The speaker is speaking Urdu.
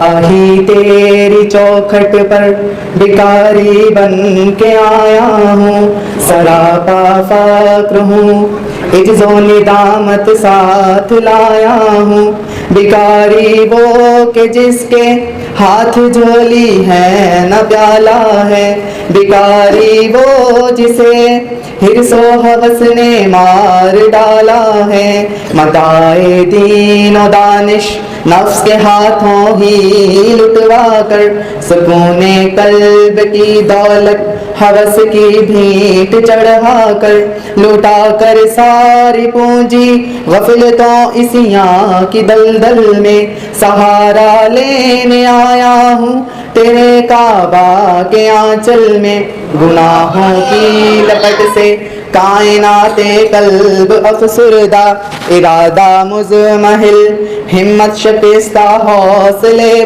ہی تیری چوکھٹ پر بھکاری بن کے آیا ہوں، سراپا فقر ہوں، عجز و ندامت ساتھ لایا ہوں۔ بھکاری وہ کہ جس کے ہاتھ جھولی ہے نہ پیالہ ہے، بھکاری وہ جسے حرص و ہوس نے مار ڈالا ہے۔ متاع دین و دانش نفس کے ہاتھوں ہی لٹوا کر، سکون قلب کی دولت ہوس کی بھیٹ چڑھا کر، لوٹا کر ساری پونجی غفلتوں اسیاں کی دلدل میں، سہارا لینے آیا ہوں تیرے کعبہ کے آنچل میں۔ گناہوں کی لپٹ سے کائنات قلب افسردہ، ارادہ مضمحل، ہمت شکستہ، حوصلے